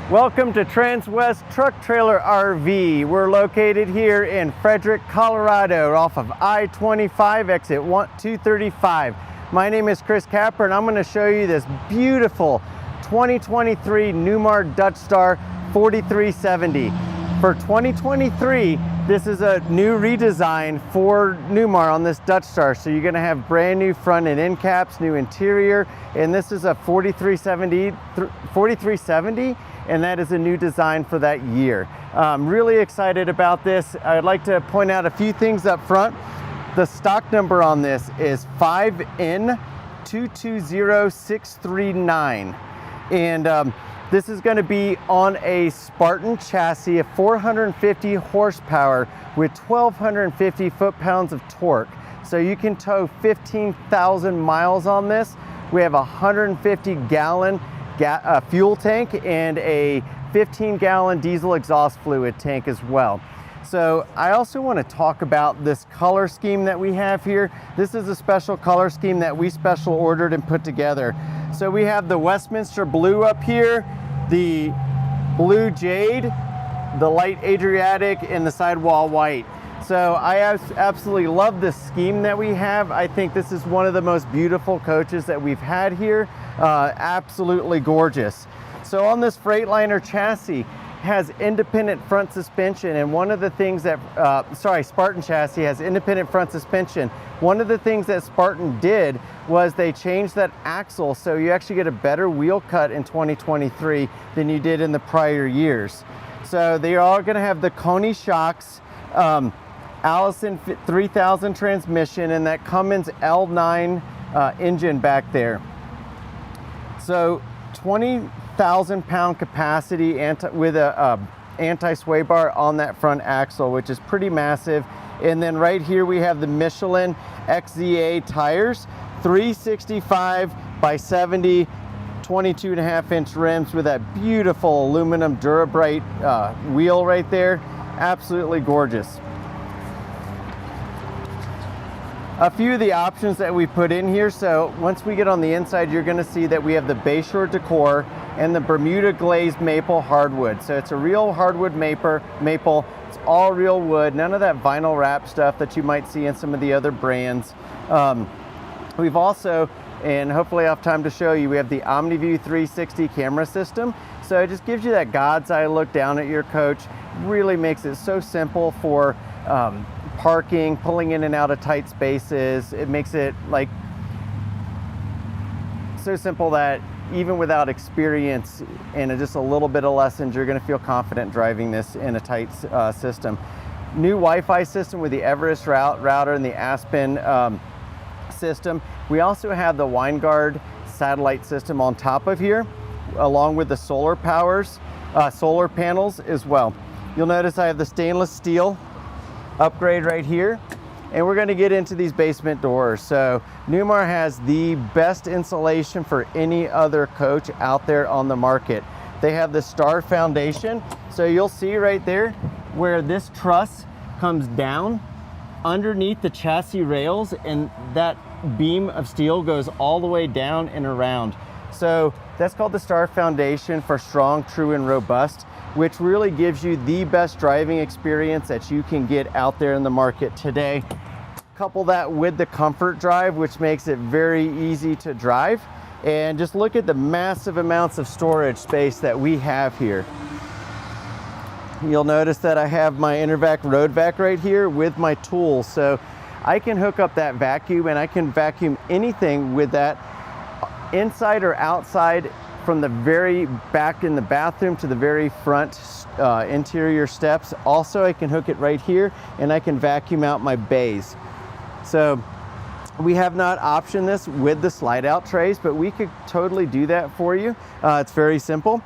Welcome to Transwest Truck Trailer RV. We're located here in Fredrick, Colorado, off of I-25 exit 235. My name is Chris Capper, and I'm going to show you this beautiful 2023 Newmar Dutch Star 4370. For 2023, this is a new redesign for Newmar on this Dutch Star. So you're going to have brand new front and end caps, new interior, and this is a 4370. And that is a new design for that year. I'm really excited about this. I'd like to point out a few things up front. The stock number on this is 5N220639. And this is gonna be on a Spartin chassis of 450 horsepower with 1,250 foot-pounds of torque. So you can tow 15,000 miles on this. We have a 150-gallon fuel tank and a 15-gallon diesel exhaust fluid tank as well. So I also want to talk about this color scheme that we have here. This is a special color scheme that we special ordered and put together. So we have the Westminster blue up here, the blue jade, the light Adriatic, and the sidewall white. So I absolutely love this scheme that we have. I think this is one of the most beautiful coaches that we've had here. Absolutely gorgeous. So on this Freightliner chassis has independent front suspension, and one of the things that, Spartin chassis has independent front suspension. One of the things that Spartin did was they changed that axle, so you actually get a better wheel cut in 2023 than you did in the prior years. So they are going to have the Coney shocks, Allison 3000 transmission, and that Cummins L9 engine back there. So 20,000 pound capacity with a anti-sway bar on that front axle, which is pretty massive. And then right here we have the Michelin XZA tires, 365 by 70, 22.5-inch rims with that beautiful aluminum Durabrite wheel right there. Absolutely gorgeous. A few of the options that we put in here. So once we get on the inside, you're going to see that we have the Bayshore decor and the Bermuda glazed maple hardwood. So it's a real hardwood maple. It's all real wood, none of that vinyl wrap stuff that you might see in some of the other brands. We've also, and hopefully I have time to show you, we have the OmniView 360 camera system. So it just gives you that God's eye look down at your coach. Really makes it so simple for parking, pulling in and out of tight spaces. It makes it like so simple that even without experience and just a little bit of lessons, you're going to feel confident driving this in a tight system. New Wi-Fi system with the Everest router and the Aspen system. We also have the Winegard satellite system on top of here, along with the solar panels as well. You'll notice I have the stainless steel upgrade right here, and we're going to get into these basement doors. So Newmar has the best insulation for any other coach out there on the market. They have the Star foundation, so you'll see right there where this truss comes down underneath the chassis rails, and that beam of steel goes all the way down and around. So that's called the Star foundation for strong, true, and robust, which really gives you the best driving experience that you can get out there in the market today. Couple that with the comfort drive, which makes it very easy to drive. And just look at the massive amounts of storage space that we have here. You'll notice that I have my Intervac road vac right here with my tools. So I can hook up that vacuum and I can vacuum anything with that, inside or outside, from the very back in the bathroom to the very front interior steps. Also, I can hook it right here and I can vacuum out my bays. So we have not optioned this with the slide out trays, but we could totally do that for you. It's very simple.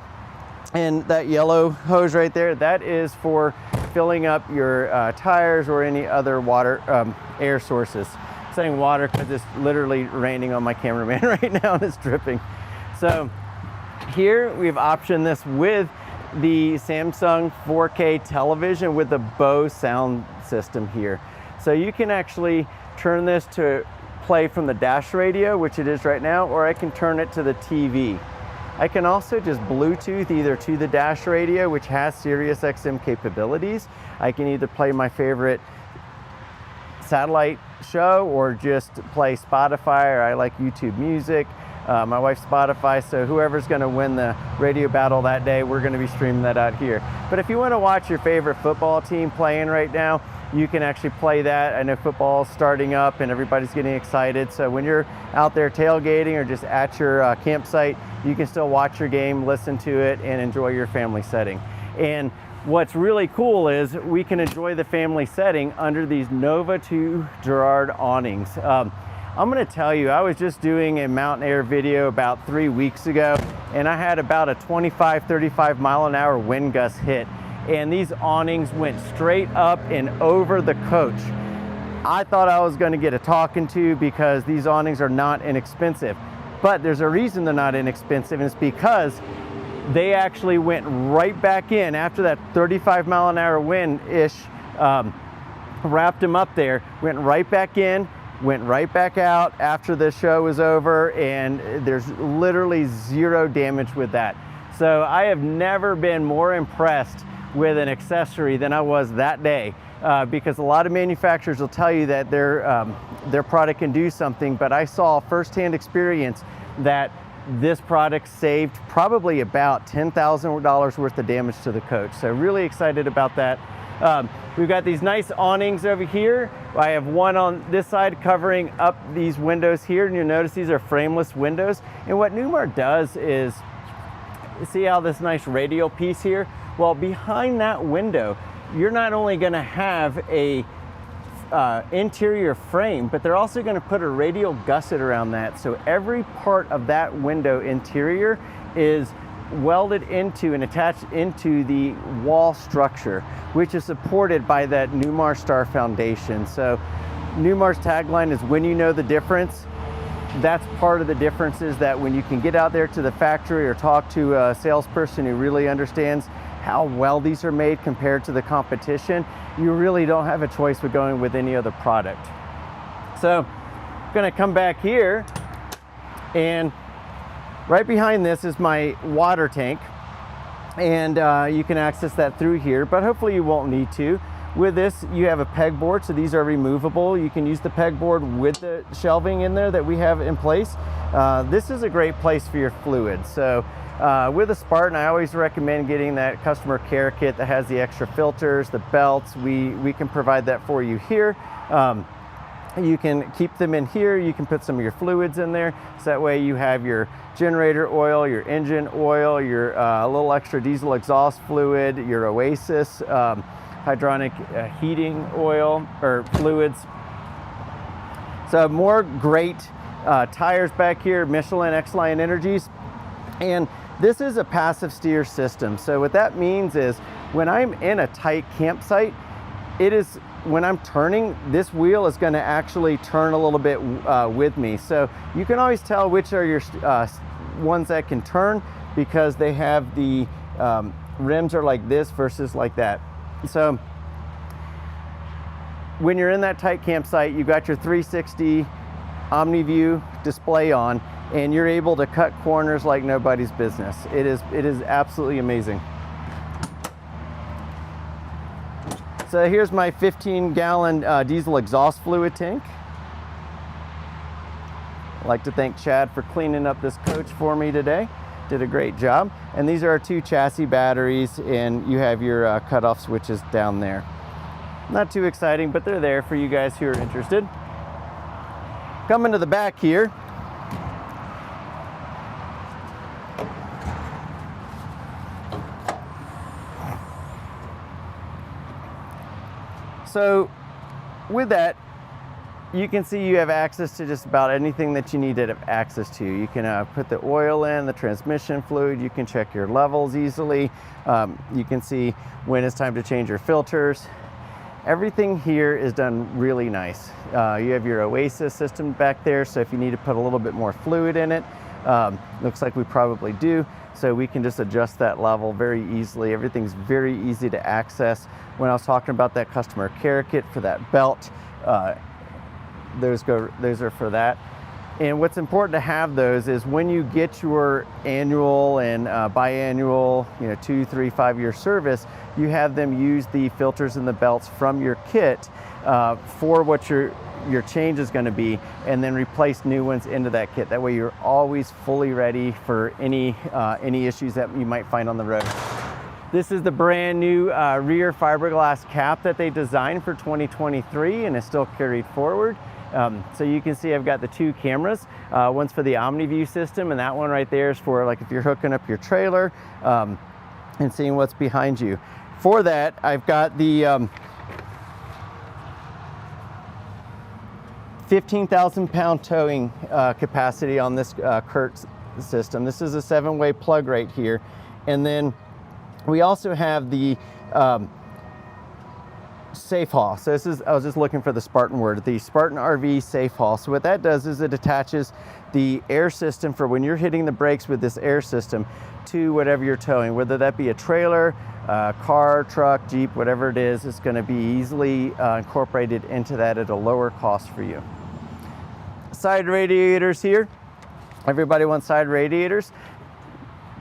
And that yellow hose right there, that is for filling up your tires or any other water air sources. I'm saying water because it's literally raining on my cameraman right now and it's dripping. So here we've optioned this with the Samsung 4K television with the Bose sound system here. So you can actually turn this to play from the dash radio, which it is right now, or I can turn it to the TV. I can also just Bluetooth either to the dash radio, which has Sirius XM capabilities. I can either play my favorite satellite show or just play Spotify, or I like YouTube Music. My wife's Spotify, so whoever's going to win the radio battle that day, we're going to be streaming that out here. But if you want to watch your favorite football team playing right now, you can actually play that. I know football's starting up and everybody's getting excited, so when you're out there tailgating or just at your campsite, you can still watch your game, listen to it, and enjoy your family setting. And what's really cool is we can enjoy the family setting under these Nova 2 Girard awnings. I'm going to tell you, I was just doing a mountain air video about 3 weeks ago, and I had about a 25-35 mile an hour wind gust hit, and these awnings went straight up and over the coach. I thought I was going to get a talking to because these awnings are not inexpensive, but there's a reason they're not inexpensive, and it's because they actually went right back in after that 35 mile an hour wind-ish wrapped them up there, went right back in, went right back out after the show was over, and there's literally zero damage with that. So I have never been more impressed with an accessory than I was that day, because a lot of manufacturers will tell you that their product can do something, but I saw firsthand experience that this product saved probably about $10,000 worth of damage to the coach. So really excited about that. We've got these nice awnings over here. I have one on this side covering up these windows here, and you'll notice these are frameless windows. And what Newmar does is, see how this nice radial piece here? Well, behind that window, you're not only going to have a interior frame, but they're also going to put a radial gusset around that. So every part of that window interior is welded into and attached into the wall structure, which is supported by that Newmar Star foundation. So Newmar's tagline is, when you know the difference. That's part of the difference, is that when you can get out there to the factory or talk to a salesperson who really understands how well these are made compared to the competition, you really don't have a choice with going with any other product. So I'm gonna come back here, and right behind this is my water tank, and you can access that through here, but hopefully you won't need to. With this, you have a pegboard, so these are removable. You can use the pegboard with the shelving in there that we have in place. This is a great place for your fluids. So with a Spartin, I always recommend getting that customer care kit that has the extra filters, the belts. We can provide that for you here. You can keep them in here. You can put some of your fluids in there, so that way you have your generator oil, your engine oil, your little extra diesel exhaust fluid, your Oasis hydronic heating oil or fluids. So more great tires back here, Michelin X-Line Energies. And this is a passive steer system. So what that means is, when I'm in a tight campsite, when I'm turning, this wheel is going to actually turn a little bit with me. So you can always tell which are your ones that can turn, because they have the rims are like this versus like that. So when you're in that tight campsite, you've got your 360 OmniView display on, and you're able to cut corners like nobody's business. It is absolutely amazing. So here's my 15-gallon diesel exhaust fluid tank. I'd like to thank Chad for cleaning up this coach for me today. Did a great job. And these are our 2 chassis batteries, and you have your cutoff switches down there. Not too exciting, but they're there for you guys who are interested. Coming to the back here, so with that, you can see you have access to just about anything that you need to have access to. You can put the oil in, the transmission fluid, you can check your levels easily. You can see when it's time to change your filters. Everything here is done really nice. You have your Oasis system back there, so if you need to put a little bit more fluid in it, looks like we probably do, so we can just adjust that level very easily. Everything's very easy to access. When I was talking about that customer care kit for that belt, those are for that. And what's important to have those is when you get your annual and biannual, 2, 3, 5 year service, you have them use the filters and the belts from your kit for what your change is going to be, and then replace new ones into that kit. That way you're always fully ready for any issues that you might find on the road. This is the brand new rear fiberglass cap that they designed for 2023 and is still carried forward. So you can see I've got the 2 cameras. One's for the OmniView system, and that one right there is for like if you're hooking up your trailer and seeing what's behind you. For that, I've got the 15,000 pound towing capacity on this Kurt system. This is a 7-way plug right here. And then we also have the safe haul. So this is, I was just looking for the Spartan word, the Spartin RV safe haul. So what that does is it attaches the air system for when you're hitting the brakes with this air system to whatever you're towing, whether that be a trailer, car, truck, Jeep, whatever it is. It's going to be easily incorporated into that at a lower cost for you. Side radiators here. Everybody wants side radiators.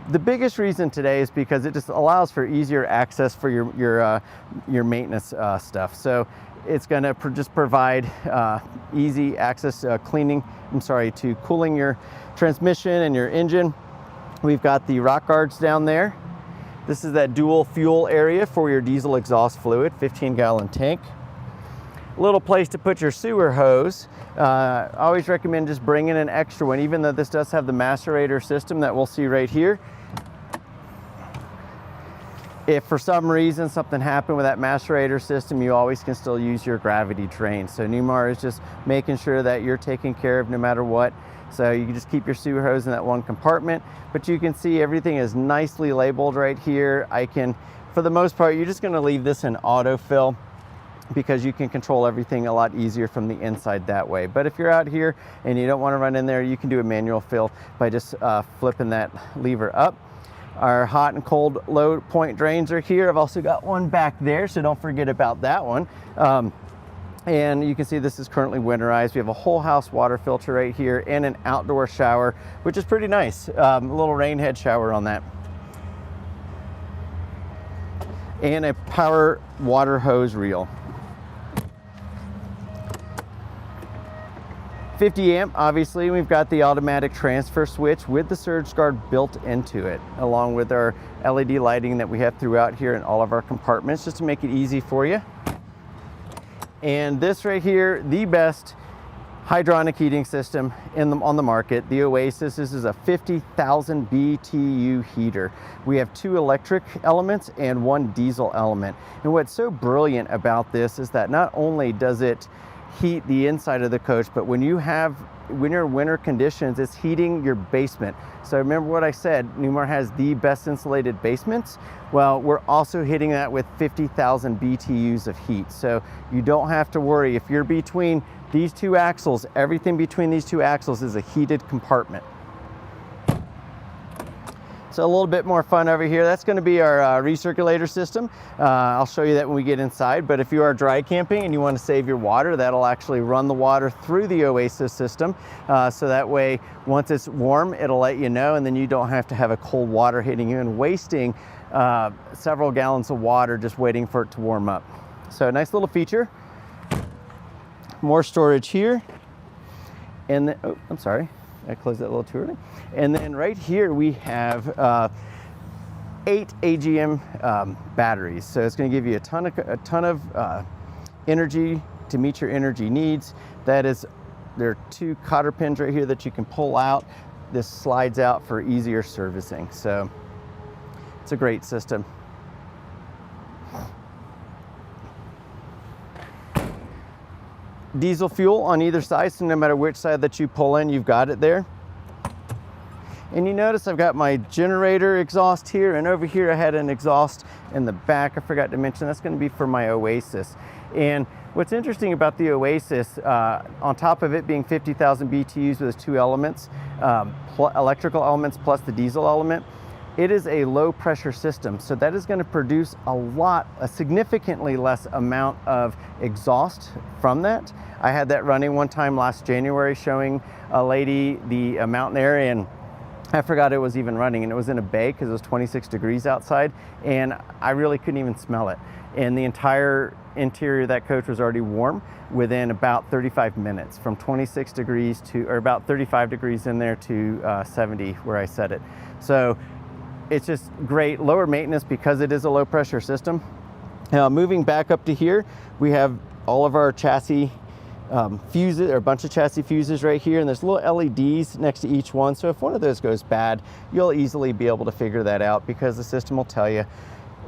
The biggest reason today is because it just allows for easier access for your maintenance stuff. So it's going to just provide easy access to cooling your transmission and your engine. We've got the rock guards down there. This is that dual fuel area for your diesel exhaust fluid, 15-gallon tank. Little place to put your sewer hose. I always recommend just bringing an extra one, even though this does have the macerator system that we'll see right here. If for some reason something happened with that macerator system, you always can still use your gravity drain. So Newmar is just making sure that you're taken care of no matter what. So you can just keep your sewer hose in that one compartment, but you can see everything is nicely labeled right here. For the most part, you're just going to leave this in autofill because you can control everything a lot easier from the inside that way. But if you're out here and you don't want to run in there, you can do a manual fill by just flipping that lever up. Our hot and cold low point drains are here. I've also got one back there, so don't forget about that one. And you can see this is currently winterized. We have a whole house water filter right here and an outdoor shower, which is pretty nice. A little rain head shower on that. And a power water hose reel. 50 amp, obviously. We've got the automatic transfer switch with the surge guard built into it, along with our LED lighting that we have throughout here in all of our compartments, just to make it easy for you. And this right here, the best hydronic heating system on the market, the Oasis. This is a 50,000 BTU heater. We have 2 electric elements and 1 diesel element. And what's so brilliant about this is that not only does it heat the inside of the coach, but when you're in winter conditions, it's heating your basement. So remember what I said, Newmar has the best insulated basements. Well, we're also hitting that with 50,000 BTUs of heat. So you don't have to worry. If you're between these 2 axles, everything between these 2 axles is a heated compartment. So a little bit more fun over here. That's going to be our recirculator system. I'll show you that when we get inside, but if you are dry camping and you want to save your water, that'll actually run the water through the Oasis system. So that way, once it's warm, it'll let you know, and then you don't have to have a cold water hitting you and wasting several gallons of water just waiting for it to warm up. So a nice little feature. More storage here. And then, oh, I'm sorry. I closed that a little too early. And then right here we have 8 AGM batteries. So it's going to give you a ton of energy to meet your energy needs. There are 2 cotter pins right here that you can pull out. This slides out for easier servicing. So it's a great system. Diesel fuel on either side, so no matter which side that you pull in, you've got it there. And you notice I've got my generator exhaust here, and over here I had an exhaust in the back. I forgot to mention that's going to be for my Oasis. And what's interesting about the Oasis, on top of it being 50,000 BTUs with 2 elements, electrical elements plus the diesel element, it is a low pressure system, so that is going to produce a significantly less amount of exhaust from that. I had that running one time last January, showing a lady the mountain air, and I forgot it was even running, and it was in a bay because it was 26 degrees outside, and I really couldn't even smell it. And the entire interior of that coach was already warm within about 35 minutes, from 26 degrees to, or about 35 degrees in there to 70 where I set it. So it's just great, lower maintenance because it is a low pressure system. Now moving back up to here, we have all of our chassis fuses, or a bunch of chassis fuses right here, and there's little LEDs next to each one. So if one of those goes bad, you'll easily be able to figure that out because the system will tell you.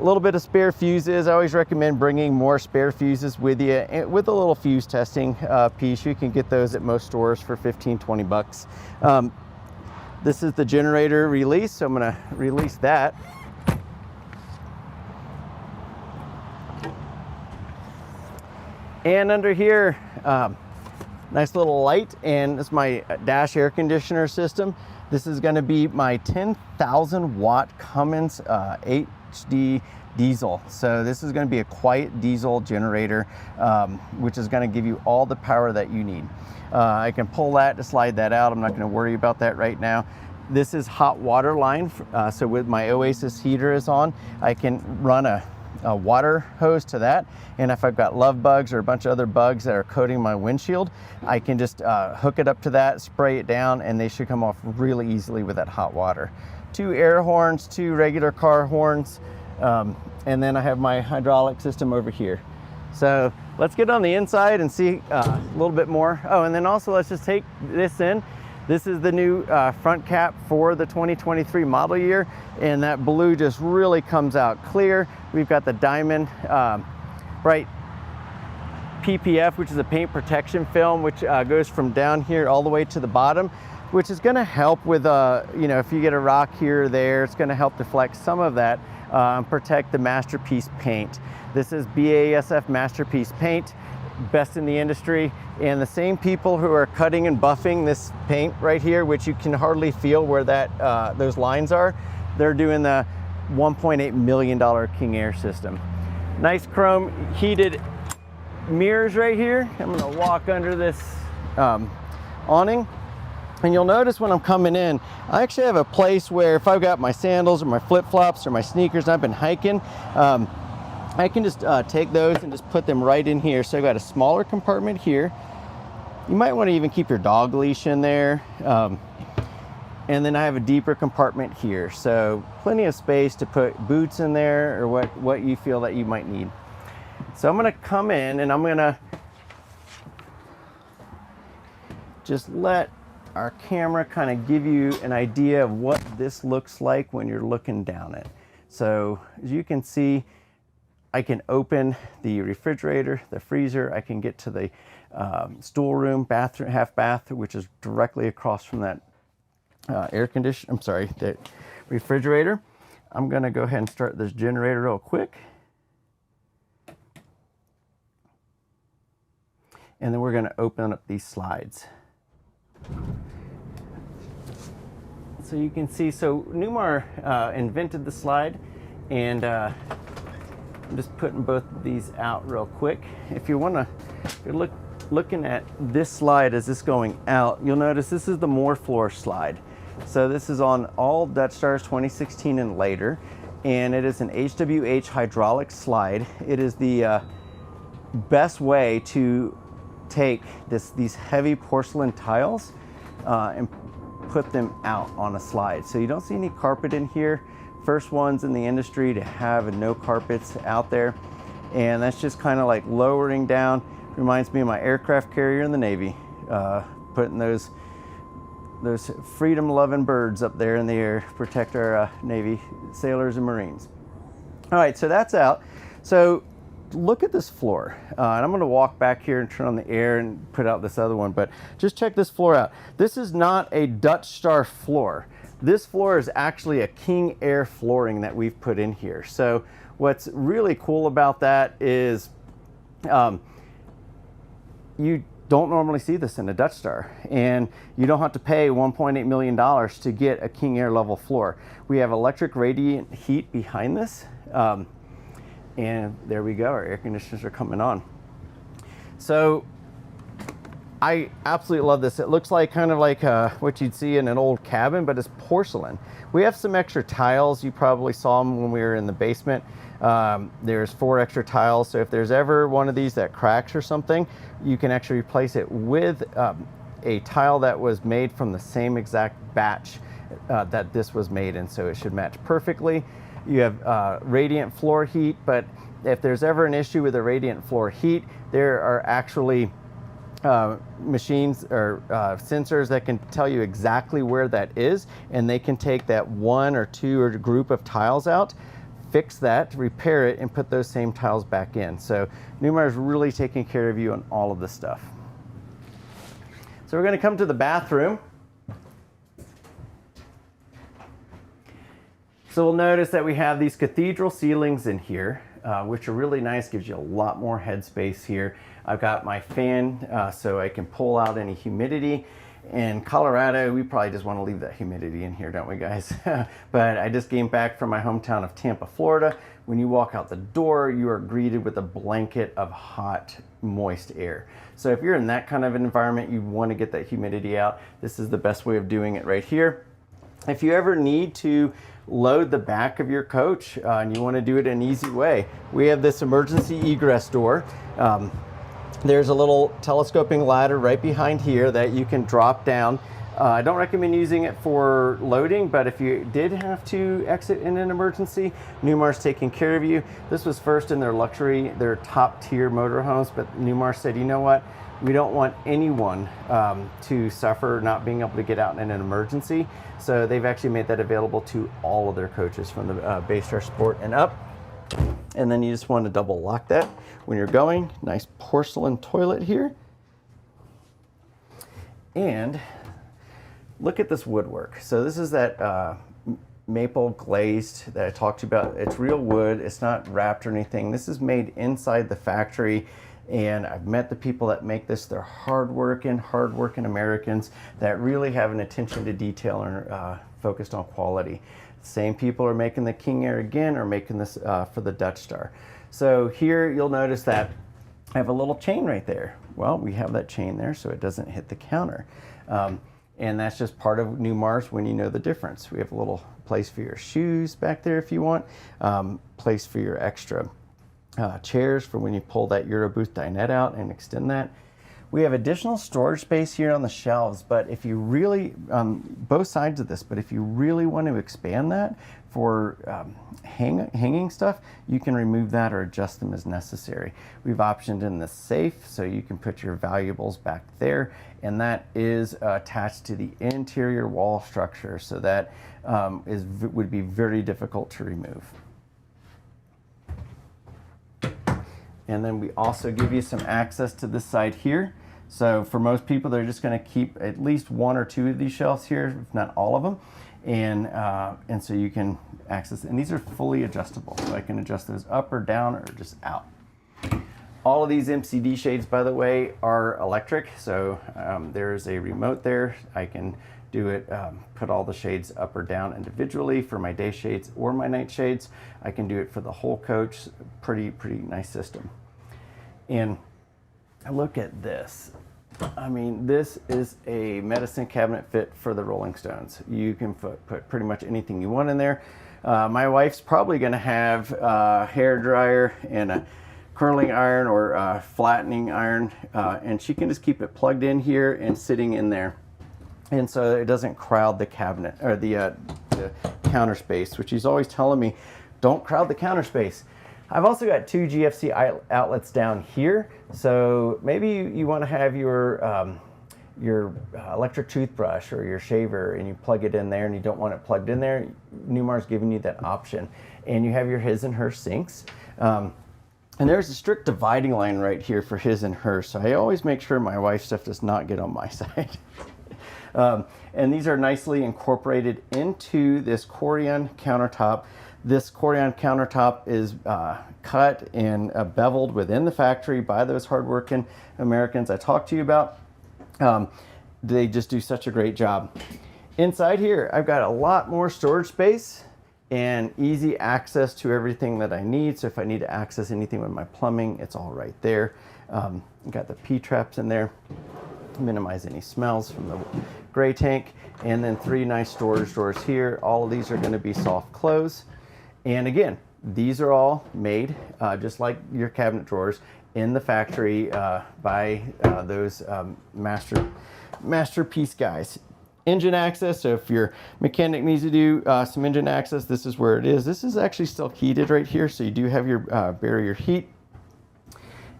A little bit of spare fuses. I always recommend bringing more spare fuses with you, and with a little fuse testing piece. You can get those at most stores for 15-20 bucks. This is the generator release, so I'm gonna release that. And under here, nice little light, and this is my dash air conditioner system. This is gonna be my 10,000 watt Cummins HD diesel. So this is gonna be a quiet diesel generator, which is gonna give you all the power that you need. I can pull that to slide that out. I'm not gonna worry about that right now. This is hot water line. So with my Oasis heater is on, I can run a water hose to that. And if I've got love bugs or a bunch of other bugs that are coating my windshield, I can just hook it up to that, spray it down, and they should come off really easily with that hot water. 2 air horns, 2 regular car horns, and then I have my hydraulic system over here. So let's get on the inside and see a little bit more. Oh, and then also let's just take this in. This is the new front cap for the 2023 model year, and that blue just really comes out clear. We've got the diamond bright PPF, which is a paint protection film, which goes from down here all the way to the bottom, which is going to help with, you know, if you get a rock here or there, it's going to help deflect some of that, protect the Masterpiece paint. This is BASF Masterpiece paint, best in the industry, and the same people who are cutting and buffing this paint right here, which you can hardly feel where that those lines are, they're doing the $1.8 million King Air system. Nice chrome heated mirrors right here. I'm going to walk under this awning, and you'll notice when I'm coming in, I actually have a place where if I've got my sandals or my flip-flops or my sneakers and I've been hiking, I can just take those and just put them right in here. So I've got a smaller compartment here. You might want to even keep your dog leash in there. And then I have a deeper compartment here. So plenty of space to put boots in there or what you feel that you might need. So I'm going to come in and I'm going to just let our camera kind of give you an idea of what this looks like when you're looking down it. So as you can see, I can open the refrigerator, the freezer. I can get to the stool room, bathroom, half bath, which is directly across from that the refrigerator. I'm gonna go ahead and start this generator real quick. And then we're gonna open up these slides. So you can see, so Newmar invented the slide, and I'm just putting both of these out real quick. If you wanna, if you're looking at this slide as this going out, you'll notice this is the More Floor slide. So this is on all Dutch Stars 2016 and later, and it is an HWH hydraulic slide. It is the best way to take these heavy porcelain tiles and put them out on a slide. So you don't see any carpet in here. First ones in the industry to have no carpets out there, and that's just kind of like lowering down. Reminds me of my aircraft carrier in the Navy, putting those freedom-loving birds up there in the air, protect our Navy sailors and Marines. All right, so that's out. So look at this floor, and I'm going to walk back here and turn on the air and put out this other one, but just check this floor out. This is not a Dutch Star floor. This floor is actually a King Air flooring that we've put in here. So what's really cool about that is don't normally see this in a Dutch Star, and you don't have to pay $1.8 million to get a King Air level floor. We have electric radiant heat behind this, and there we go, our air conditioners are coming on. So I absolutely love this. It looks like kind of like what you'd see in an old cabin, but it's porcelain. We have some extra tiles. You probably saw them when we were in the basement. There's 4 extra tiles, so if there's ever one of these that cracks or something, you can actually replace it with a tile that was made from the same exact batch that this was made in, so it should match perfectly. You have radiant floor heat, but if there's ever an issue with the radiant floor heat, there are actually machines or sensors that can tell you exactly where that is, and they can take that 1 or 2 or group of tiles out, fix that, repair it, and put those same tiles back in. So Newmar is really taking care of you on all of this stuff. So we're going to come to the bathroom. So we'll notice that we have these cathedral ceilings in here, which are really nice, gives you a lot more headspace here. I've got my fan so I can pull out any humidity. In Colorado, we probably just want to leave that humidity in here, don't we, guys? But I just came back from my hometown of Tampa, Florida. When you walk out the door, you are greeted with a blanket of hot, moist air. So if you're in that kind of an environment, you want to get that humidity out, this is the best way of doing it right here. If you ever need to load the back of your coach and you want to do it an easy way, we have this emergency egress door. There's a little telescoping ladder right behind here that you can drop down. I don't recommend using it for loading, but if you did have to exit in an emergency, Newmar's taking care of you. This was first in their luxury, their top tier motorhomes, but Newmar said, you know what? We don't want anyone to suffer not being able to get out in an emergency. So they've actually made that available to all of their coaches from the Baystar Sport and up. And then you just want to double lock that when you're going. Nice porcelain toilet here. And look at this woodwork. So this is that maple glazed that I talked to you about. It's real wood. It's not wrapped or anything. This is made inside the factory. And I've met the people that make this. They're hardworking Americans that really have an attention to detail and focused on quality. Same people are making the King Air again, are making this for the Dutch Star. So here you'll notice that I have a little chain right there. Well, we have that chain there so it doesn't hit the counter. And that's just part of Newmar's when you know the difference. We have a little place for your shoes back there if you want, place for your extra chairs for when you pull that Eurobooth dinette out and extend that. We have additional storage space here on the shelves, but if you really, both sides of this, but if you really want to expand that for hanging stuff, you can remove that or adjust them as necessary. We've optioned in the safe so you can put your valuables back there, and that is attached to the interior wall structure, so that would be very difficult to remove. And then we also give you some access to this side here. So for most people, they're just going to keep at least 1 or 2 of these shelves here, if not all of them. And so you can access, and these are fully adjustable. So I can adjust those up or down or just out. All of these MCD shades, by the way, are electric. So there's a remote there. I can do it, put all the shades up or down individually for my day shades or my night shades. I can do it for the whole coach. Pretty nice system. And look at this. I mean, this is a medicine cabinet fit for the Rolling Stones. You can put pretty much anything you want in there. My wife's probably going to have a hair dryer and a curling iron or flattening iron, and she can just keep it plugged in here and sitting in there. And so it doesn't crowd the cabinet or the counter space, which she's always telling me, don't crowd the counter space. I've also got 2 GFC outlets down here. So maybe you want to have your electric toothbrush or your shaver and you plug it in there and you don't want it plugged in there. Newmar's giving you that option. And you have your his and her sinks. And there's a strict dividing line right here for his and her. So I always make sure my wife's stuff does not get on my side. And these are nicely incorporated into this Corian countertop This Corian countertop is cut and beveled within the factory by those hardworking Americans I talked to you about. They just do such a great job. Inside here, I've got a lot more storage space and easy access to everything that I need. So if I need to access anything with my plumbing, it's all right there. Got the P-traps in there, minimize any smells from the gray tank. And then 3 nice storage drawers here. All of these are gonna be soft close. And again, these are all made just like your cabinet drawers in the factory by those masterpiece guys. Engine access, so if your mechanic needs to do some engine access, this is where it is. This is actually still heated right here, so you do have your barrier heat.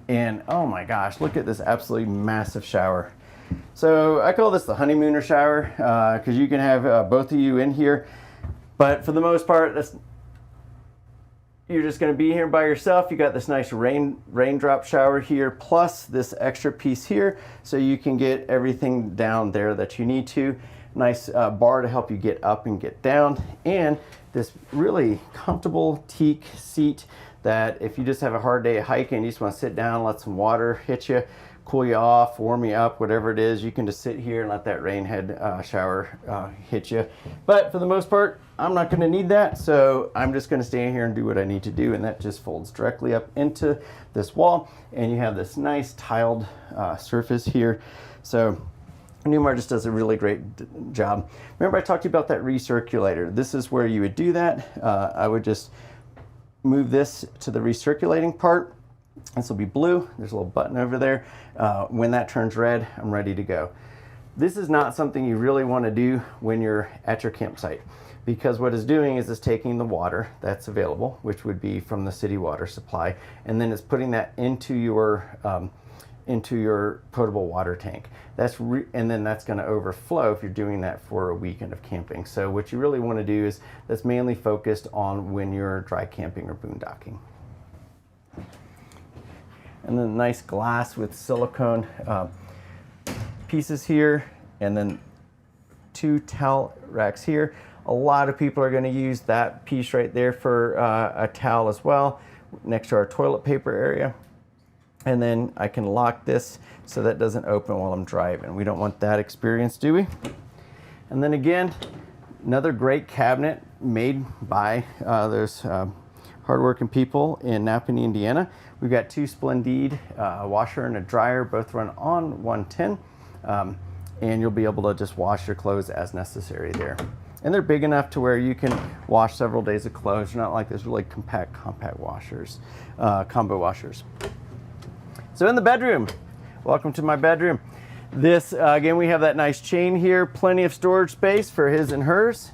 And oh my gosh, look at this absolutely massive shower. So I call this the honeymooner shower because you can have both of you in here, but for the most part, you're just going to be here by yourself. You got this nice raindrop shower here, plus this extra piece here, so you can get everything down there that you need to. Nice bar to help you get up and get down, and this really comfortable teak seat that if you just have a hard day of hiking, you just want to sit down, let some water hit you, cool you off, warm you up, whatever it is, you can just sit here and let that rain head shower hit you. But for the most part, I'm not going to need that, so I'm just going to stand here and do what I need to do, and that just folds directly up into this wall, and you have this nice tiled surface here. So Newmar just does a really great job. Remember I talked to you about that recirculator. This is where you would do that. I would just move this to the recirculating part. This will be blue. There's a little button over there. When that turns red, I'm ready to go. This is not something you really want to do when you're at your campsite, because what it's doing is it's taking the water that's available, which would be from the city water supply, and then it's putting that into your potable water tank. And then that's going to overflow if you're doing that for a weekend of camping. So what you really want to do is that's mainly focused on when you're dry camping or boondocking. And then nice glass with silicone pieces here, and then 2 towel racks here. A lot of people are going to use that piece right there for a towel as well, next to our toilet paper area. And then I can lock this so that doesn't open while I'm driving. We don't want that experience, do we? And then again, another great cabinet made by those hardworking people in Napanee, Indiana. We've got 2 Splendide, a washer and a dryer, both run on 110. And you'll be able to just wash your clothes as necessary there. And they're big enough to where you can wash several days of clothes. They're not like those really compact washers, combo washers. So in the bedroom, welcome to my bedroom. This, again, we have that nice chain here, plenty of storage space for his and hers.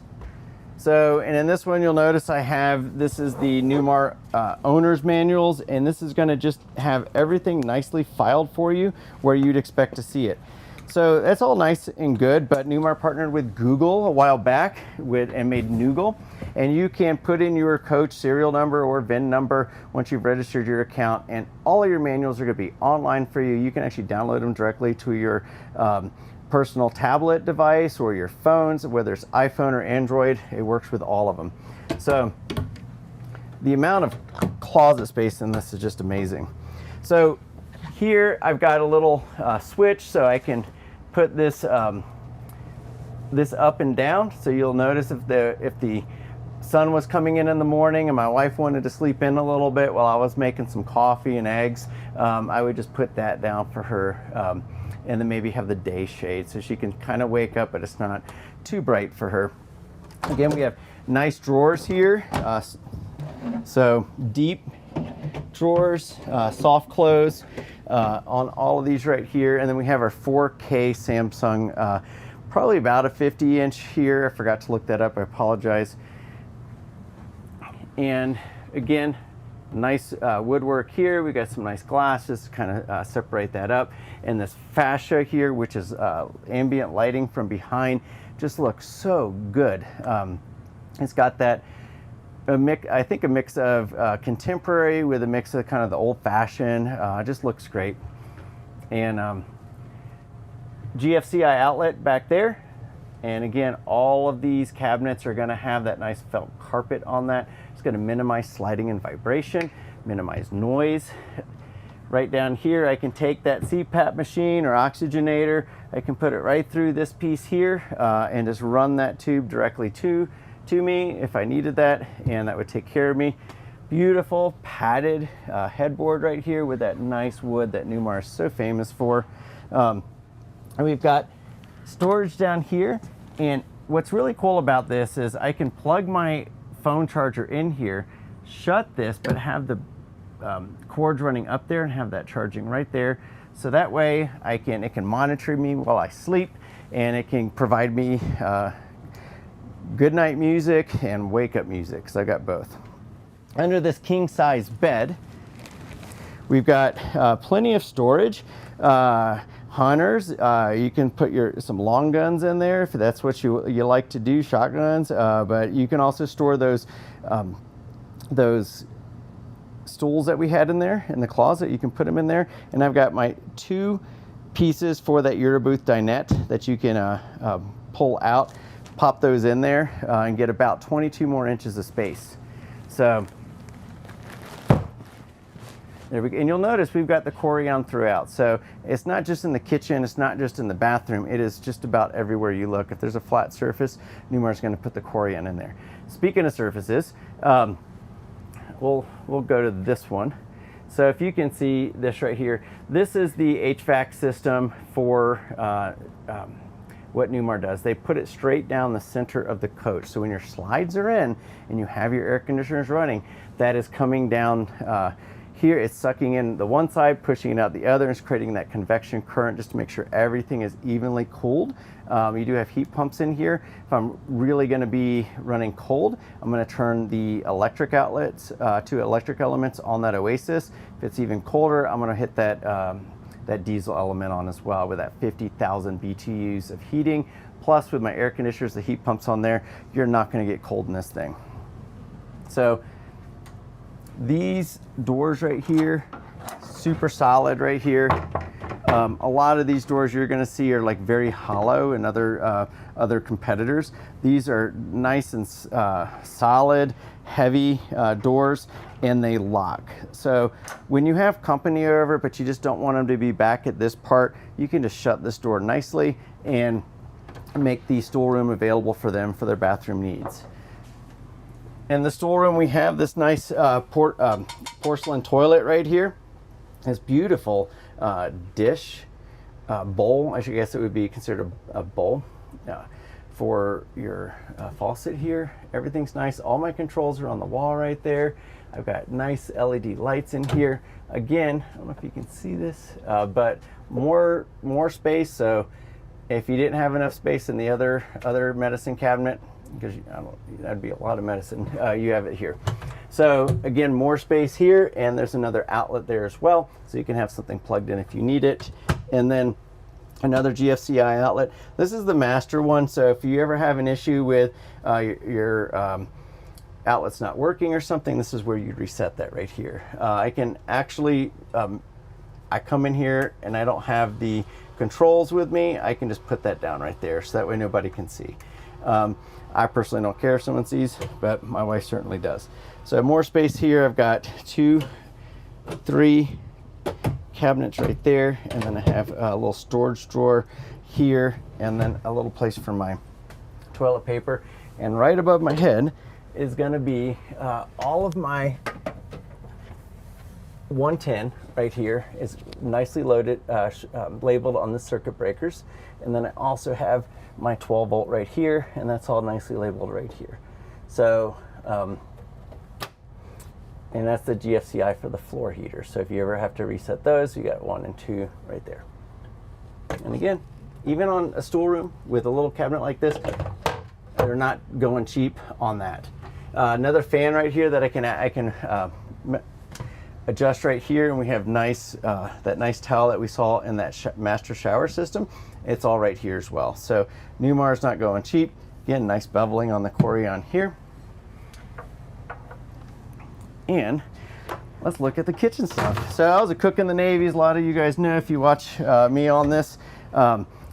So, and in this one, you'll notice this is the Newmar owner's manuals, and this is gonna just have everything nicely filed for you where you'd expect to see it. So that's all nice and good, but Newmar partnered with Google a while back and made Noogle, and you can put in your coach serial number or VIN number once you've registered your account, and all of your manuals are going to be online for you. You can actually download them directly to your personal tablet device or your phones, whether it's iPhone or Android. It works with all of them. So the amount of closet space in this is just amazing. So here I've got a little switch so I can put this this up and down. So you'll notice if the sun was coming in the morning and my wife wanted to sleep in a little bit while I was making some coffee and eggs, I would just put that down for her, and then maybe have the day shade so she can kind of wake up, but it's not too bright for her. Again, we have nice drawers here, so deep drawers, soft close on all of these right here. And then we have our 4K Samsung, probably about a 50-inch here. I forgot to look that up, I apologize. And again, nice woodwork here. We got some nice glasses to kind of separate that up. And this fascia here, which is ambient lighting from behind, just looks so good. It's got that I think a mix of contemporary with a mix of kind of the old-fashioned. Just looks great. And GFCI outlet back there. And again, all of these cabinets are gonna have that nice felt carpet on that. It's gonna minimize sliding and vibration, minimize noise. Right down here, I can take that CPAP machine or oxygenator, I can put it right through this piece here and just run that tube directly to me if I needed that, and that would take care of me. Beautiful padded headboard right here with that nice wood that Newmar is so famous for. And we've got storage down here, and what's really cool about this is I can plug my phone charger in here, shut this, but have the cords running up there and have that charging right there. So that way it can monitor me while I sleep, and it can provide me good night music and wake up music, so I got both. Under this king size bed, we've got plenty of storage. Hunters, you can put some long guns in there if that's what you like to do, shotguns, but you can also store those stools that we had in there in the closet. You can put them in there, and I've got my 2 pieces for that Eurobooth dinette that you can pull out, pop those in there, and get about 22 more inches of space. So there we go. And you'll notice we've got the Corian throughout. So it's not just in the kitchen, it's not just in the bathroom, it is just about everywhere you look. If there's a flat surface, Newmar's going to put the Corian in there. Speaking of surfaces, we'll go to this one. So if you can see this right here, this is the HVAC system for what Newmar does. They put it straight down the center of the coach. So when your slides are in and you have your air conditioners running, that is coming down here. It's sucking in the one side, pushing it out the other, and it's creating that convection current just to make sure everything is evenly cooled. You do have heat pumps in here. If I'm really going to be running cold, I'm going to turn the electric outlets to electric elements on that Oasis. If it's even colder, I'm going to hit that diesel element on as well with that 50,000 BTUs of heating. Plus with my air conditioners, the heat pumps on there, you're not going to get cold in this thing. So these doors right here, super solid right here. A lot of these doors you're going to see are like very hollow in other competitors. These are nice and solid, heavy doors, and they lock. So when you have company over, but you just don't want them to be back at this part, you can just shut this door nicely and make the storeroom available for them for their bathroom needs. In the storeroom, we have this nice porcelain toilet right here. This beautiful dish bowl. I should guess it would be considered a bowl for your faucet here. Everything's nice. All my controls are on the wall right there. I've got nice LED lights in here. Again, I don't know if you can see this, but more space. So if you didn't have enough space in the other medicine cabinet, because that'd be a lot of medicine, you have it here. So again, more space here, and there's another outlet there as well, so you can have something plugged in if you need it. And then another GFCI outlet. This is the master one, so if you ever have an issue with your outlet's not working or something, this is where you reset that right here. I can actually, I come in here and I don't have the controls with me, I can just put that down right there, so that way nobody can see. I personally don't care if someone sees, but my wife certainly does. So more space here. I've got 2, 3 cabinets right there, and then I have a little storage drawer here, and then a little place for my toilet paper. And right above my head is going to be all of my 110 right here is nicely loaded, labeled on the circuit breakers. And then I also have my 12 volt right here, and that's all nicely labeled right here. So, and that's the GFCI for the floor heater. So if you ever have to reset those, you got 1 and 2 right there. And again, even on a storeroom with a little cabinet like this, they're not going cheap on that. Another fan right here that I can adjust right here, and we have nice that nice towel that we saw in that master shower system. It's all right here as well. So Newmar's not going cheap. Again, nice beveling on the Corian here. And let's look at the kitchen stuff. So I was a cook in the Navy, as a lot of you guys know if you watch me on this.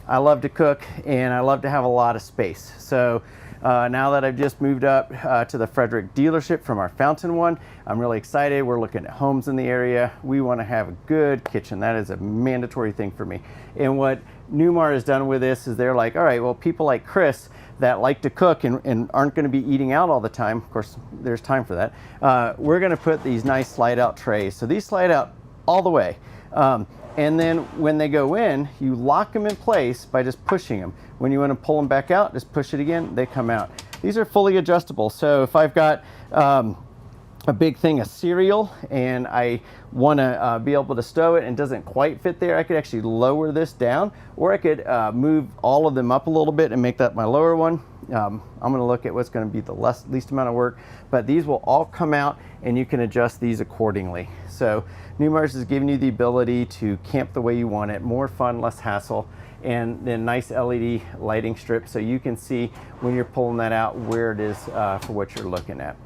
I love to cook and I love to have a lot of space. So now that I've just moved up to the Fredrick dealership from our Fountain one, I'm really excited. We're looking at homes in the area. We want to have a good kitchen. That is a mandatory thing for me. And what Newmar has done with this is they're like, all right, well, people like Chris that like to cook and aren't going to be eating out all the time. Of course, there's time for that. We're going to put these nice slide out trays. So these slide out all the way. And then when they go in, you lock them in place by just pushing them. When you want to pull them back out, just push it again, they come out. These are fully adjustable. So if I've got a big thing of cereal and I want to be able to stow it and doesn't quite fit there, I could actually lower this down, or I could move all of them up a little bit and make that my lower one. I'm going to look at what's going to be the least amount of work, but these will all come out and you can adjust these accordingly. So Newmar's is giving you the ability to camp the way you want it, more fun, less hassle, and then nice LED lighting strip so you can see when you're pulling that out where it is for what you're looking at.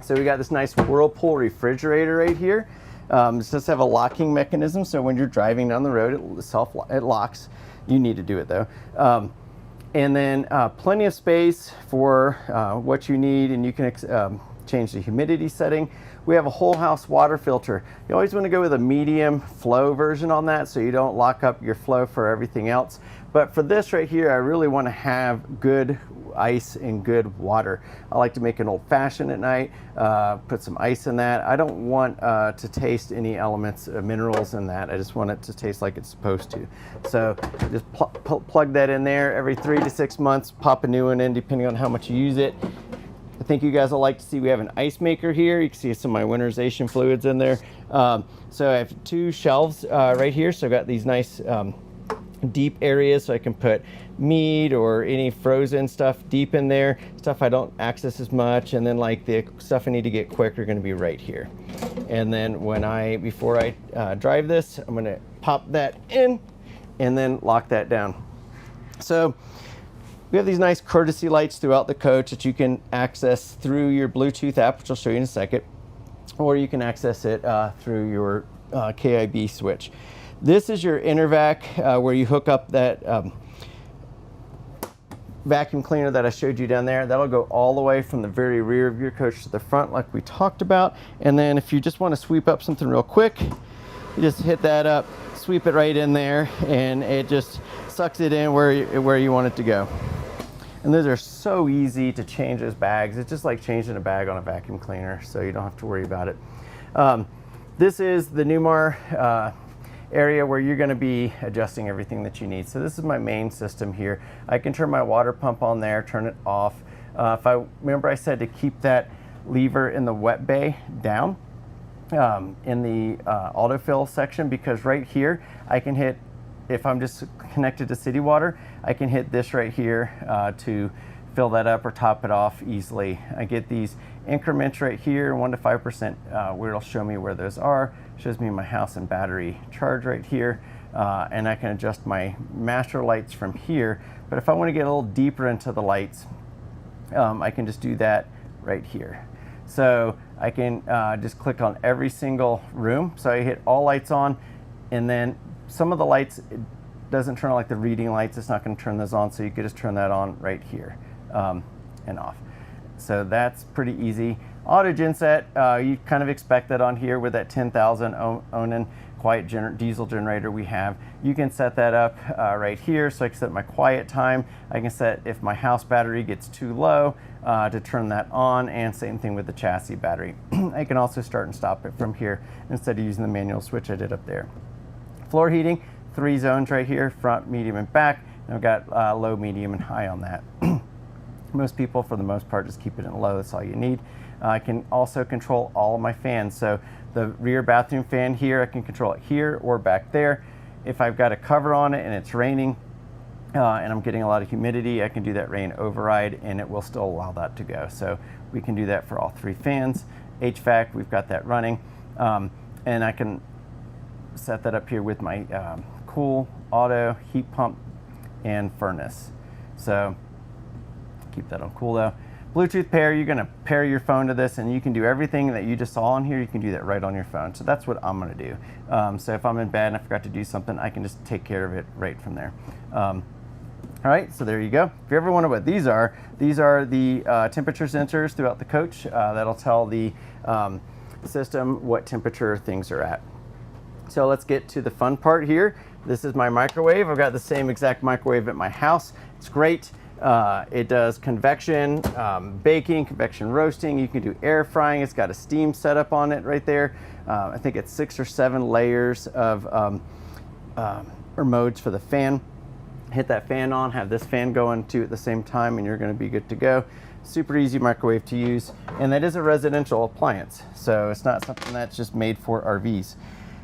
So we got this nice Whirlpool refrigerator right here. This does have a locking mechanism, so when you're driving down the road, it locks. You need to do it though. And then plenty of space for what you need, and you can change the humidity setting. We have a whole house water filter. You always want to go with a medium flow version on that so you don't lock up your flow for everything else. But for this right here, I really want to have good ice and good water. I like to make an old-fashioned at night, put some ice in that. I don't want to taste any elements, minerals in that. I just want it to taste like it's supposed to. So just plug that in there every 3 to 6 months, pop a new one in depending on how much you use it. I think you guys will like to see we have an ice maker here. You can see some of my winterization fluids in there. So I have 2 shelves right here. So I've got these nice deep areas so I can put meat or any frozen stuff deep in there, stuff I don't access as much, and then like the stuff I need to get quick are going to be right here. And then before I drive this, I'm going to pop that in and then lock that down. So we have these nice courtesy lights throughout the coach that you can access through your Bluetooth app, which I'll show you in a second, or you can access it through your KIB switch. This is your intervac where you hook up that vacuum cleaner that I showed you down there. That'll go all the way from the very rear of your coach to the front like we talked about. And then if you just want to sweep up something real quick, you just hit that up, sweep it right in there, and it just sucks it in where you want it to go. And those are so easy to change as bags. It's just like changing a bag on a vacuum cleaner, so you don't have to worry about it. This is the Newmar area where you're going to be adjusting everything that you need. So this is my main system here. I can turn my water pump on there, turn it off. If I remember, I said to keep that lever in the wet bay down in the autofill section, because right here I can hit, if I'm just connected to city water, I can hit this right here to fill that up or top it off easily. I get these increments right here, 1 to 5%, where it'll show me where those are. Shows me my house and battery charge right here, and I can adjust my master lights from here. But if I want to get a little deeper into the lights, I can just do that right here. So I can just click on every single room. So I hit all lights on, and then some of the lights, it doesn't turn on, like the reading lights, it's not going to turn those on, so you could just turn that on right here and off. So that's pretty easy. Auto genset, you kind of expect that on here with that 10,000 Onan quiet diesel generator we have. You can set that up right here, so I can set my quiet time. I can set if my house battery gets too low to turn that on, and same thing with the chassis battery. I can also start and stop it from here instead of using the manual switch I did up there. Floor heating, 3 zones right here, front, medium, and back. And I've got low, medium, and high on that. Most people, for the most part, just keep it in low. That's all you need. I can also control all of my fans. So the rear bathroom fan here, I can control it here or back there. If I've got a cover on it and it's raining and I'm getting a lot of humidity, I can do that rain override and it will still allow that to go. So we can do that for all 3 fans. HVAC, we've got that running. And I can set that up here with my cool, auto, heat pump, and furnace. So keep that on cool though. Bluetooth pair, you're going to pair your phone to this, and you can do everything that you just saw on here. You can do that right on your phone. So that's what I'm going to do. So if I'm in bed and I forgot to do something, I can just take care of it right from there. All right, so there you go. If you ever wonder what these are the temperature sensors throughout the coach. That'll tell the system what temperature things are at. So let's get to the fun part here. This is my microwave. I've got the same exact microwave at my house. It's great. It does convection baking, convection roasting. You can do air frying. It's got a steam setup on it right there. I think it's 6 or 7 layers of or modes for the fan. Hit that fan on, have this fan going too at the same time, and you're going to be good to go. Super easy microwave to use, and that is a residential appliance, so it's not something that's just made for RVs.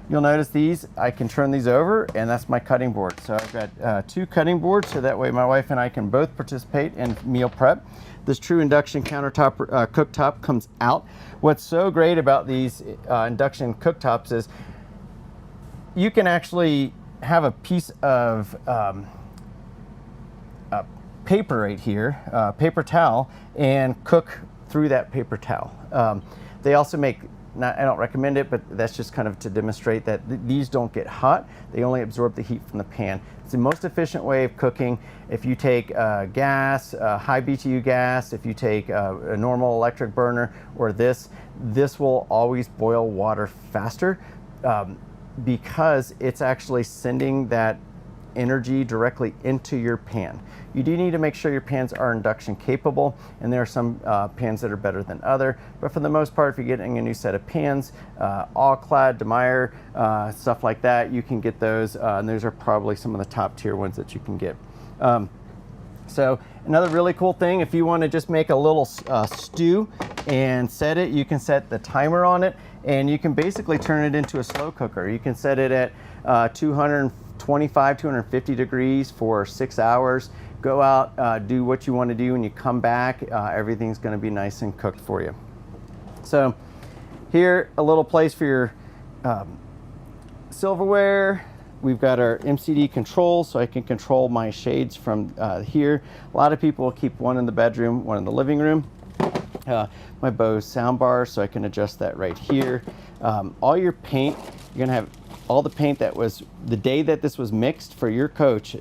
You'll notice these, I can turn these over, and that's my cutting board. So I've got 2 cutting boards, so that way my wife and I can both participate in meal prep. This true induction countertop cooktop comes out. What's so great about these induction cooktops is you can actually have a piece of paper right here, paper towel, and cook through that paper towel. They also make, I don't recommend it, but that's just kind of to demonstrate that these don't get hot. They only absorb the heat from the pan. It's the most efficient way of cooking. If you take gas, high BTU gas, if you take a normal electric burner, or this will always boil water faster because it's actually sending that energy directly into your pan. You do need to make sure your pans are induction capable, and there are some pans that are better than other, but for the most part, if you're getting a new set of pans, all-clad, DeMeyer, stuff like that, you can get those, and those are probably some of the top tier ones that you can get. So another really cool thing, if you want to just make a little stew and set it, you can set the timer on it, and you can basically turn it into a slow cooker. You can set it at 225, 250 degrees for 6 hours. Go out, do what you want to do. When you come back, everything's going to be nice and cooked for you. So here, a little place for your silverware. We've got our MCD controls, so I can control my shades from here. A lot of people will keep one in the bedroom, one in the living room. My Bose soundbar, so I can adjust that right here. All your paint, you're gonna have all the paint that was, the day that this was mixed for your coach,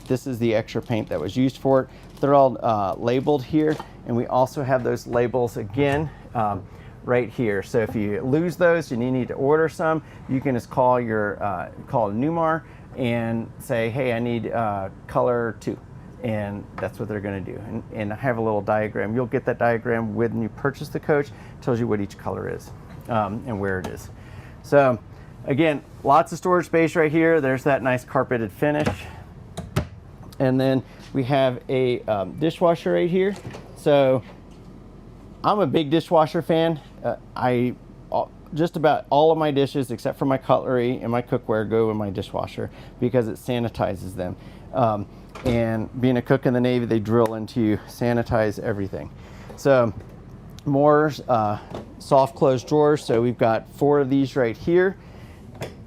this is the extra paint that was used for it. They're all labeled here, and we also have those labels again right here. So if you lose those and you need to order some, you can just call your call Newmar and say, hey, I need color 2. And that's what they're going to do. And I have a little diagram. You'll get that diagram when you purchase the coach. It tells you what each color is and where it is. So again, lots of storage space right here. There's that nice carpeted finish. And then we have a dishwasher right here. So I'm a big dishwasher fan. Just about all of my dishes except for my cutlery and my cookware go in my dishwasher because it sanitizes them. And being a cook in the Navy, they drill into you, sanitize everything. So more soft closed drawers. So we've got 4 of these right here.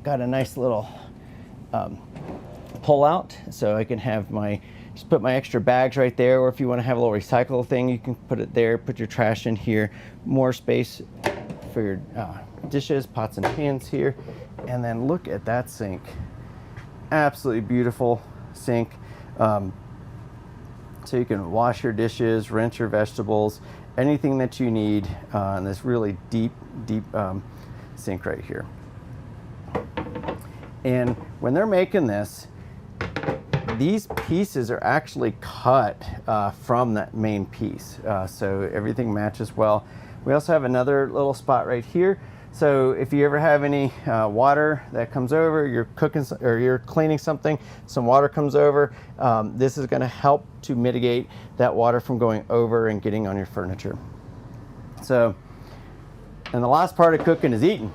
Got a nice little pull out, so I can have just put my extra bags right there, or if you want to have a little recycle thing, you can put it there, put your trash in here. More space for your dishes, pots and pans here. And then look at that sink. Absolutely beautiful sink. So you can wash your dishes, rinse your vegetables, anything that you need in this really deep sink right here. And when they're making this, these pieces are actually cut from that main piece, so everything matches well. We also have another little spot right here. So if you ever have any water that comes over, you're cooking or you're cleaning something, some water comes over, this is going to help to mitigate that water from going over and getting on your furniture. So, and the last part of cooking is eating.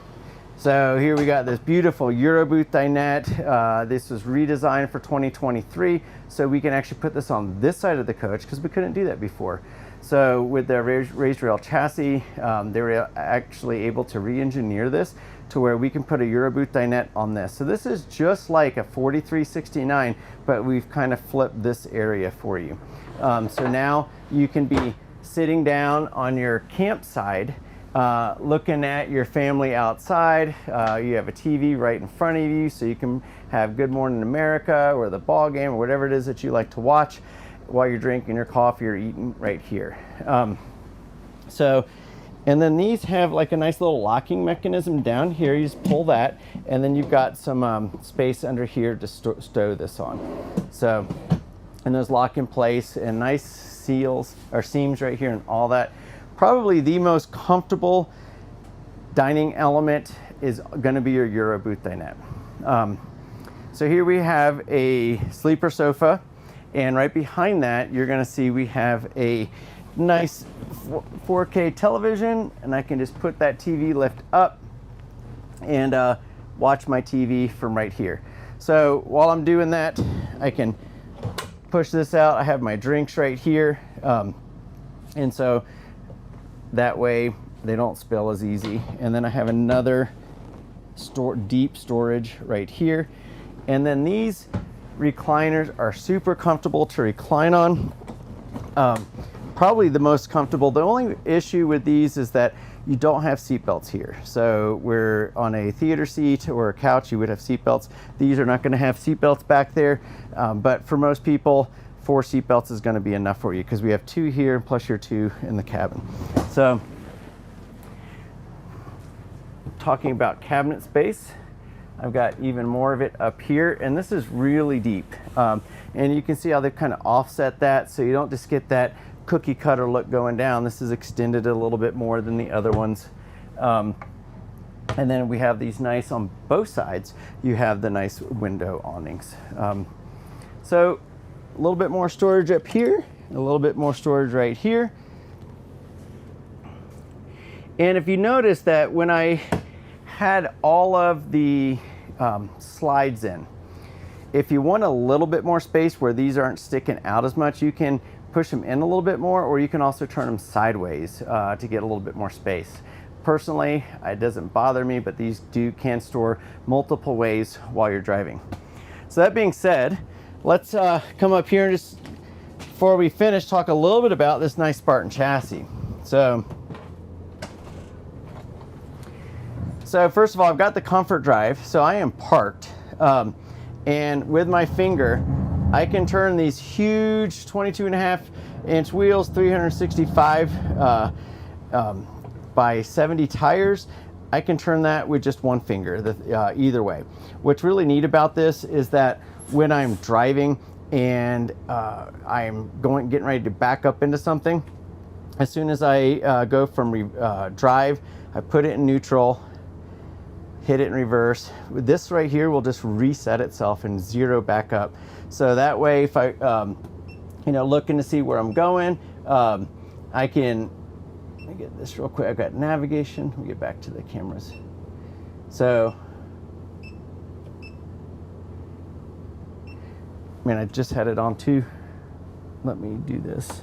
So here we got this beautiful Euroboot dinette. This was redesigned for 2023, so we can actually put this on this side of the coach because we couldn't do that before. So with the raised rail chassis, they were actually able to re-engineer this to where we can put a Euroboot dinette on this. So this is just like a 4369, but we've kind of flipped this area for you. So now you can be sitting down on your campsite, looking at your family outside. You have a TV right in front of you, so you can have Good Morning America or the ball game or whatever it is that you like to watch while you're drinking your coffee or eating right here. And then these have like a nice little locking mechanism down here. You just pull that, and then you've got some space under here to stow this on. So, and those lock in place, and nice seals or seams right here and all that. Probably the most comfortable dining element is going to be your Euro booth dinette. So here we have a sleeper sofa, and right behind that you're going to see we have a nice 4K television, and I can just put that TV lift up and watch my TV from right here. So while I'm doing that, I can push this out. I have my drinks right here, and so that way they don't spill as easy. And then I have another deep storage right here, and then these recliners are super comfortable to recline on. Probably the most comfortable. The only issue with these is that you don't have seat belts here. So we're on a theater seat or a couch, you would have seat belts. These are not going to have seat belts back there, but for most people, 4 seat belts is going to be enough for you, because we have 2 here plus your 2 in the cabin. So talking about cabinet space, I've got even more of it up here, and this is really deep. And you can see how they've kind of offset that, so you don't just get that cookie cutter look going down. This is extended a little bit more than the other ones. And then we have these nice, on both sides, you have the nice window awnings. So a little bit more storage up here, a little bit more storage right here. And if you notice that when I had all of the slides in, if you want a little bit more space where these aren't sticking out as much, you can push them in a little bit more, or you can also turn them sideways to get a little bit more space. Personally, it doesn't bother me, but these can store multiple ways while you're driving. So that being said, let's come up here and just, before we finish, talk a little bit about this nice Spartin chassis. So first of all, I've got the comfort drive, so I am parked, and with my finger I can turn these huge 22.5-inch wheels, 365 by 70 tires. I can turn that with just one finger, either way. What's really neat about this is that when I'm driving and I'm getting ready to back up into something, as soon as I go from drive, I put it in neutral, hit it in reverse. This right here will just reset itself and zero back up. So that way, if I, looking to see where I'm going, I can, let me get this real quick. I've got navigation. Let me get back to the cameras. So, I just had it on too. Let me do this.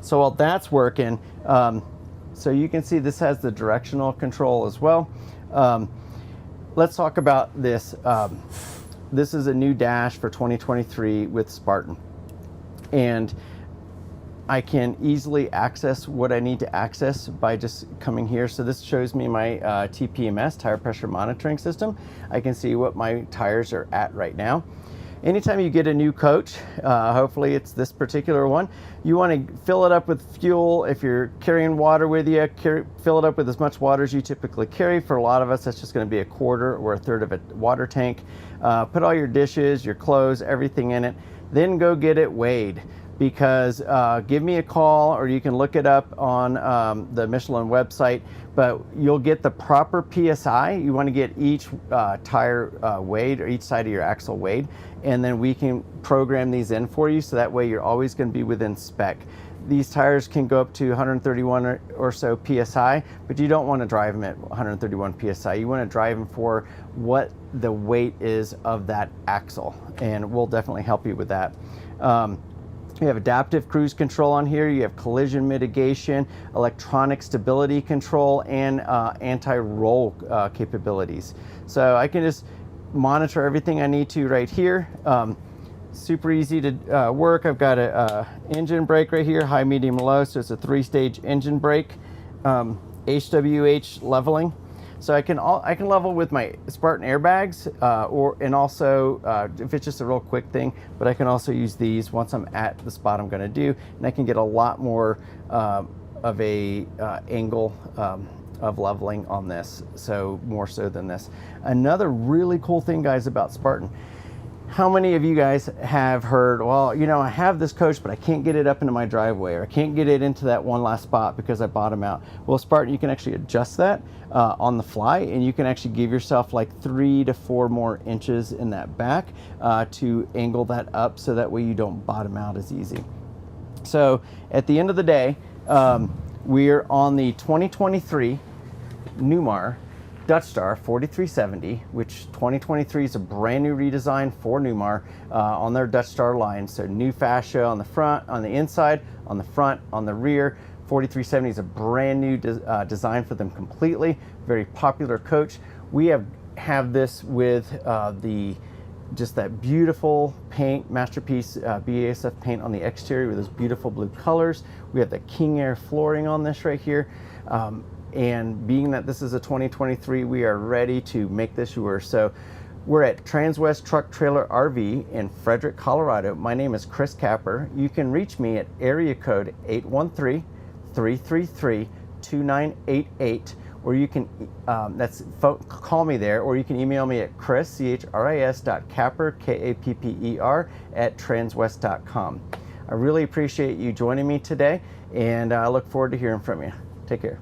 So while that's working, so you can see this has the directional control as well. Let's talk about this. This is a new dash for 2023 with Spartin, and I can easily access what I need to access by just coming here. So this shows me my TPMS, tire pressure monitoring system. I can see what my tires are at right now. Anytime you get a new coach, hopefully it's this particular one, you want to fill it up with fuel. If you're carrying water with you, fill it up with as much water as you typically carry. For a lot of us, that's just going to be a quarter or a third of a water tank. Put all your dishes, your clothes, everything in it. Then go get it weighed, because give me a call, or you can look it up on the Michelin website, but you'll get the proper PSI. You want to get each tire weighed, or each side of your axle weighed, and then we can program these in for you, so that way you're always going to be within spec. These tires can go up to 131 or so PSI, but you don't want to drive them at 131 PSI. You want to drive them for what the weight is of that axle, and we'll definitely help you with that. You have adaptive cruise control on here, you have collision mitigation, electronic stability control, and anti-roll capabilities. So I can just monitor everything I need to right here. Super easy to work. I've got a engine brake right here, high, medium, low, so it's a 3-stage engine brake. HWH leveling, so I can level with my Spartin airbags, and also if it's just a real quick thing, but I can also use these once I'm at the spot I'm going to do, and I can get a lot more of a angle of leveling on this, so more so than this. Another really cool thing, guys, about Spartin. How many of you guys have heard, well, you know, I have this coach, but I can't get it up into my driveway, or I can't get it into that one last spot because I bottom out? Well, Spartin, you can actually adjust that on the fly, and you can actually give yourself like 3 to 4 more inches in that back to angle that up, so that way you don't bottom out as easy. So at the end of the day, we're on the 2023 Newmar Dutch Star 4370, which 2023 is a brand new redesign for Newmar on their Dutch Star line. So new fascia on the front, on the inside, on the front, on the rear. 4370 is a brand new design for them completely. Very popular coach. We have this with just that beautiful paint, masterpiece BASF paint on the exterior with those beautiful blue colors. We have the King Air flooring on this right here. And being that this is a 2023, we are ready to make this yours. So we're at Transwest Truck Trailer RV in Fredrick, Colorado. My name is Chris Capper. You can reach me at area code 813-333-2988, or you can call me there, or you can email me at chris, chris.capper, Kapper, @transwest.com. I really appreciate you joining me today, and I look forward to hearing from you. Take care.